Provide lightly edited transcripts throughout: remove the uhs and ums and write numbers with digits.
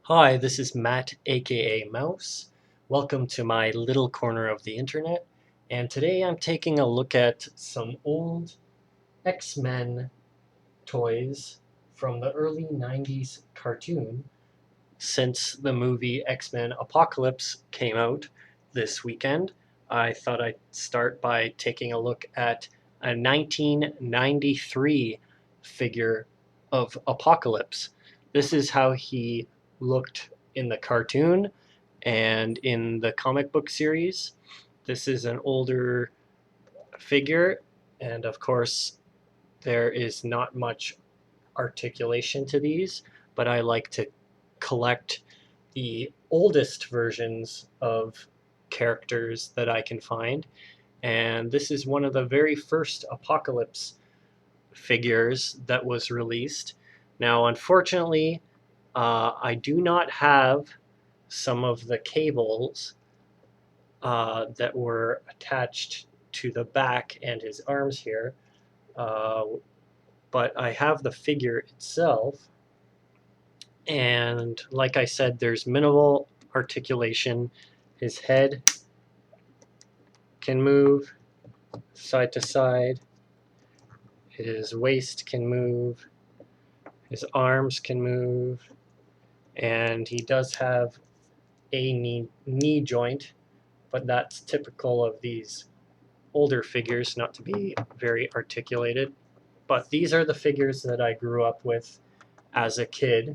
Hi, this is Matt, aka Mouse. Welcome to my little corner of the internet. And today I'm taking a look at some old X-Men toys from the early 90s cartoon since the movie X-Men Apocalypse came out this weekend. I thought I'd start by taking a look at a 1993 figure of Apocalypse. This is how he looked in the cartoon and in the comic book series. This is an older figure, and of course, there is not much articulation to these, but I like to collect the oldest versions of characters that I can find. And this is one of the very first Apocalypse figures that was released. Now, unfortunately, I do not have some of the cables that were attached to the back and his arms here, uh, but I have the figure itself. And like I said, there's minimal articulation. His head can move side to side. His waist can move. His arms can move. And he does have a knee joint, but that's typical of these older figures, not to be very articulated. But these are the figures that I grew up with as a kid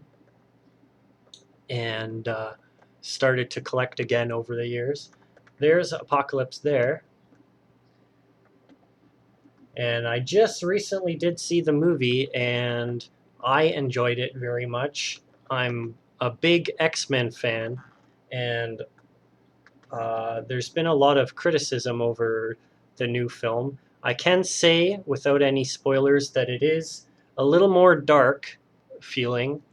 and started to collect again over the years. There's Apocalypse there. And I just recently did see the movie and I enjoyed it very much. I'm a big X-Men fan, and there's been a lot of criticism over the new film. I can say, without any spoilers, that it is a little more dark feeling,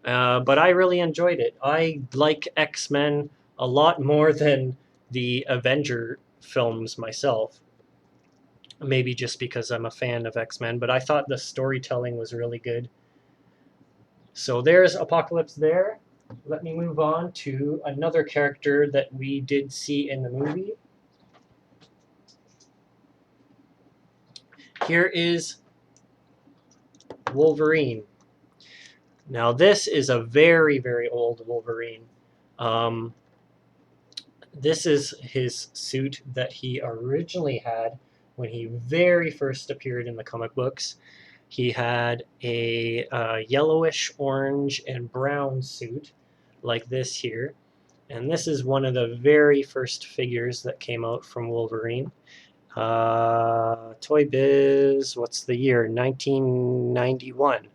but I really enjoyed it. I like X-Men a lot more than the Avenger films myself. Maybe just because I'm a fan of X-Men, but I thought the storytelling was really good. So there's Apocalypse there. Let me move on to another character that we did see in the movie. Here is Wolverine. Now this is a very, very old Wolverine. Um, this is his suit that he originally had when he very first appeared in the comic books. He had a yellowish, orange, and brown suit like this here. And this is one of the very first figures that came out from Wolverine. Toy Biz, what's the year? 1991.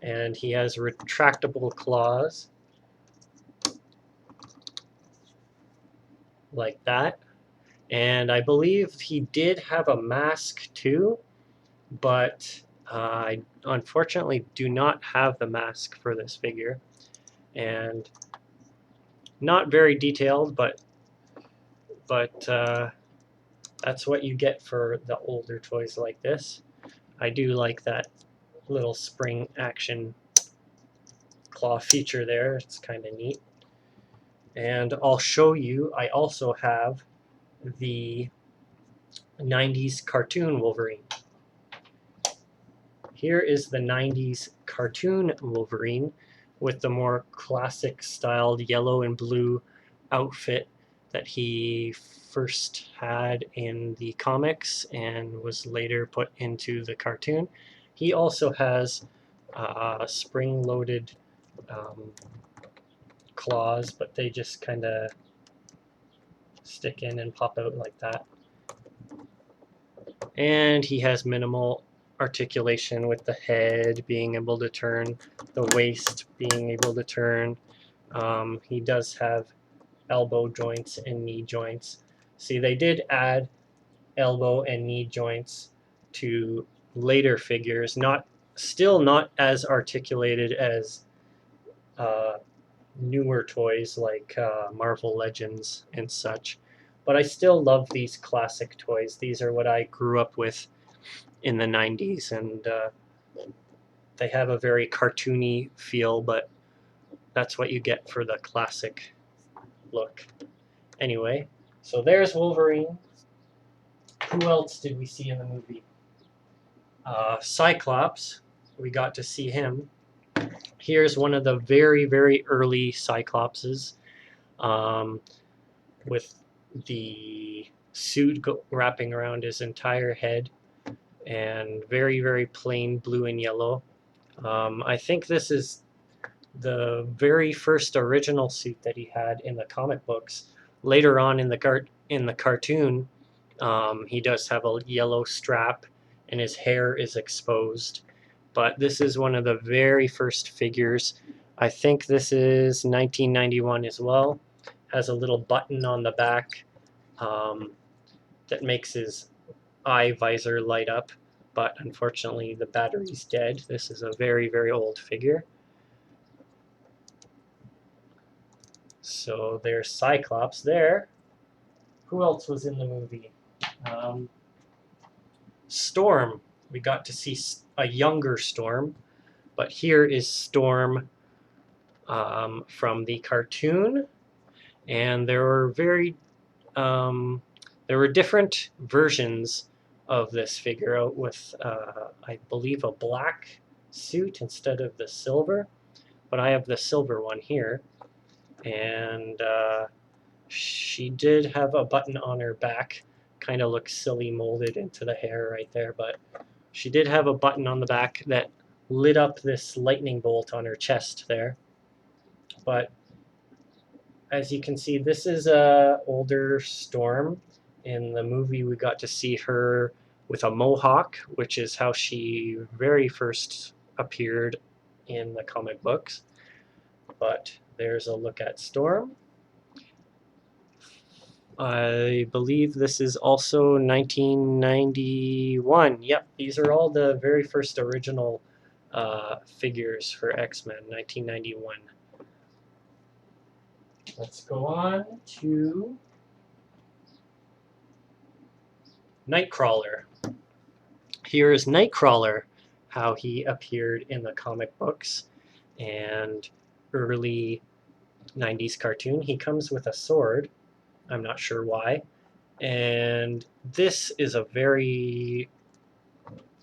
And he has retractable claws like that. And I believe he did have a mask too, but I unfortunately do not have the mask for this figure. And not very detailed, but that's what you get for the older toys like this. I do like that little spring action claw feature there. It's kind of neat. And I'll show you, I also have the 90s cartoon Wolverine. Here is the 90s cartoon Wolverine with the more classic styled yellow and blue outfit that he first had in the comics and was later put into the cartoon. He also has spring-loaded claws, but they just kind of stick in and pop out like that. And he has minimal articulation with the head being able to turn, the waist being able to turn. He does have elbow joints and knee joints. See, they did add elbow and knee joints to later figures, still not as articulated as newer toys like Marvel Legends and such. But I still love these classic toys. These are what I grew up with in the 90s, and they have a very cartoony feel, but that's what you get for the classic look. Anyway, so there's Wolverine. Who else did we see in the movie? Cyclops. We got to see him. Here's one of the very, very early Cyclopses, with the suit wrapping around his entire head, and very, very plain blue and yellow. I think this is the very first original suit that he had in the comic books. Later on in the cartoon, he does have a yellow strap, and his hair is exposed. But this is one of the very first figures. I think this is 1991 as well. Has a little button on the back that makes his eye visor light up. But unfortunately, the battery's dead. This is a very, very old figure. So there's Cyclops there. Who else was in the movie? Storm. We got to see a younger Storm, but here is Storm from the cartoon, and there were different versions of this figure with I believe a black suit instead of the silver, but I have the silver one here, and she did have a button on her back. Kind of looks silly molded into the hair right there, but she did have a button on the back that lit up this lightning bolt on her chest there. But as you can see, this is a older Storm. In the movie, we got to see her with a mohawk, which is how she very first appeared in the comic books. But there's a look at Storm. I believe this is also 1991. Yep, these are all the very first original figures for X-Men, 1991. Let's go on to Nightcrawler. Here is Nightcrawler, how he appeared in the comic books and early 90s cartoon. He comes with a sword. I'm not sure why. And this is a very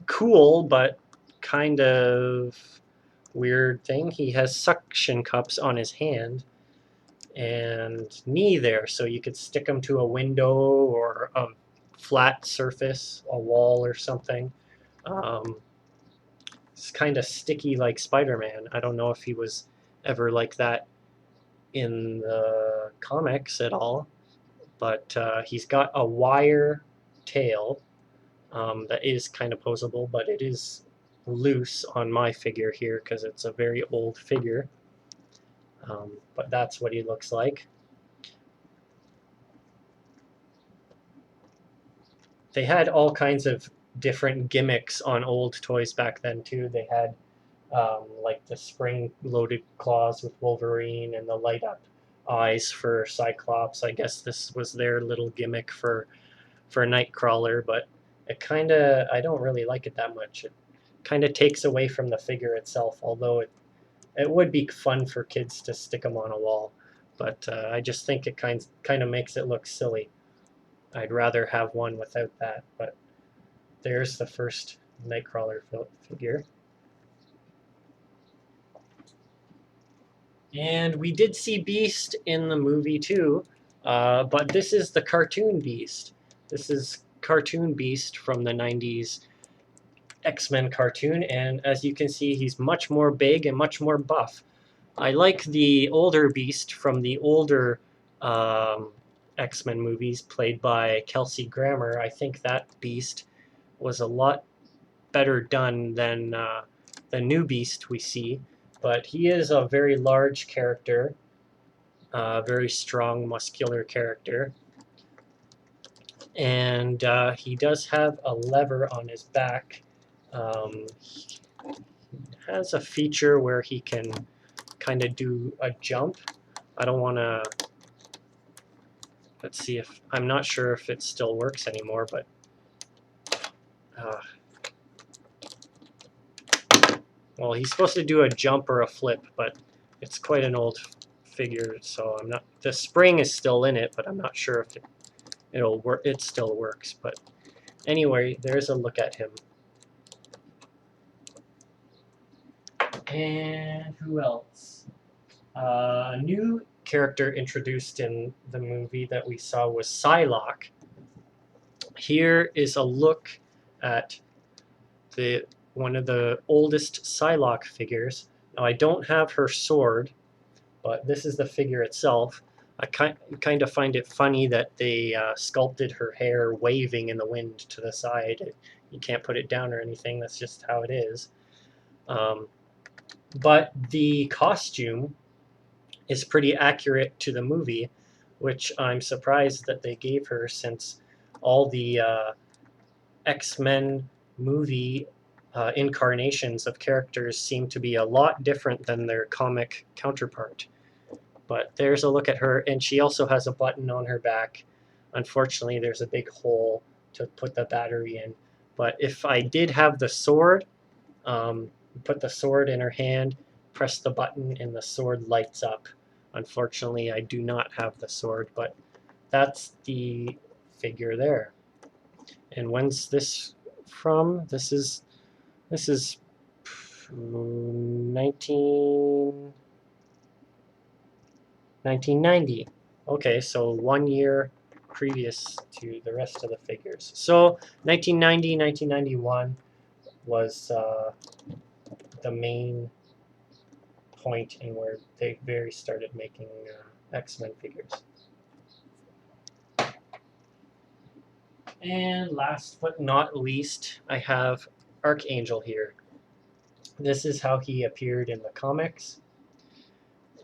cool but kind of weird thing. He has suction cups on his hand and knee there, so you could stick them to a window or a flat surface, a wall or something. It's kind of sticky like Spider-Man. I don't know if he was ever like that in the comics at all. But he's got a wire tail that is kind of posable, but it is loose on my figure here because it's a very old figure. But that's what he looks like. They had all kinds of different gimmicks on old toys back then too. They had like the spring-loaded claws with Wolverine and the light-up eyes for Cyclops. I guess this was their little gimmick for Nightcrawler, but it I don't really like it that much. It kind of takes away from the figure itself, although it would be fun for kids to stick them on a wall, but I just think it kind of makes it look silly. I'd rather have one without that, but there's the first Nightcrawler figure. And we did see Beast in the movie too, but this is the cartoon Beast. This is cartoon Beast from the 90s X-Men cartoon, and as you can see, he's much more big and much more buff. I like the older Beast from the older X-Men movies played by Kelsey Grammer. I think that Beast was a lot better done than the new Beast we see. But he is a very large character, very strong, muscular character. And he does have a lever on his back. He has a feature where he can kind of do a jump. I don't want to... Let's see if... I'm not sure if it still works anymore, but... well, he's supposed to do a jump or a flip, but it's quite an old figure, so I'm not. The spring is still in it, but I'm not sure if it'll work. It still works, but anyway, there's a look at him. And who else? A new character introduced in the movie that we saw was Psylocks. Here is a look at one of the oldest Psylocks figures. Now I don't have her sword, but this is the figure itself. I kind of find it funny that they sculpted her hair waving in the wind to the side. You can't put it down or anything. That's just how it is. But the costume is pretty accurate to the movie, which I'm surprised that they gave her, since all the X-Men movie incarnations of characters seem to be a lot different than their comic counterpart. But there's a look at her, and she also has a button on her back. Unfortunately, there's a big hole to put the battery in. But if I did have the sword, put the sword in her hand, press the button, and the sword lights up. Unfortunately, I do not have the sword, but that's the figure there. And when's this from? This is 1990. Okay, so 1 year previous to the rest of the figures. So 1990, 1991 was the main point in where they very started making X-Men figures. And last but not least, I have Archangel here. This is how he appeared in the comics,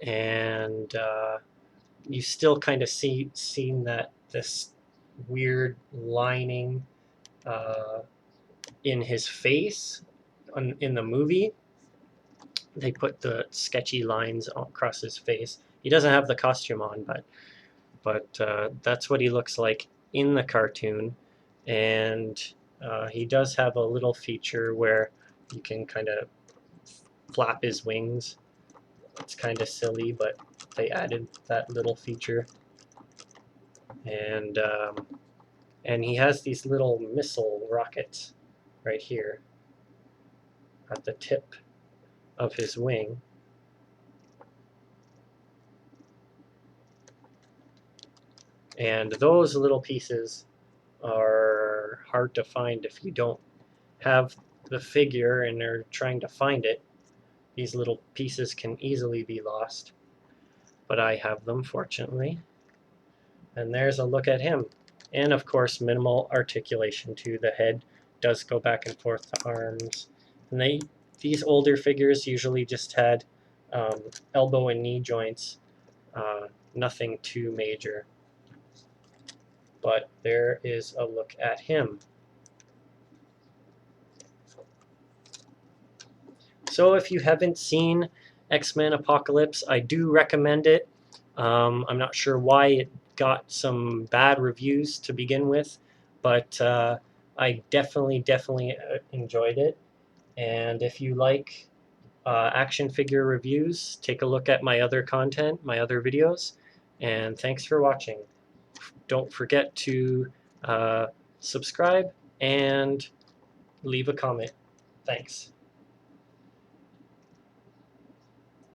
and you still kind of seen that this weird lining in his face in the movie. They put the sketchy lines across his face. He doesn't have the costume on, but that's what he looks like in the cartoon. And he does have a little feature where you can kind of flap his wings. It's kind of silly, but they added that little feature. And he has these little missile rockets right here at the tip of his wing. And those little pieces are hard to find if you don't have the figure and are trying to find it. These little pieces can easily be lost, but I have them, fortunately. And there's a look at him. And of course, minimal articulation too. The head does go back and forth to arms. And these older figures usually just had elbow and knee joints, nothing too major. But there is a look at him. So if you haven't seen X-Men Apocalypse, I do recommend it. I'm not sure why it got some bad reviews to begin with, but I definitely enjoyed it. And if you like action figure reviews, take a look at my other content, my other videos, and thanks for watching. Don't forget to subscribe and leave a comment. Thanks.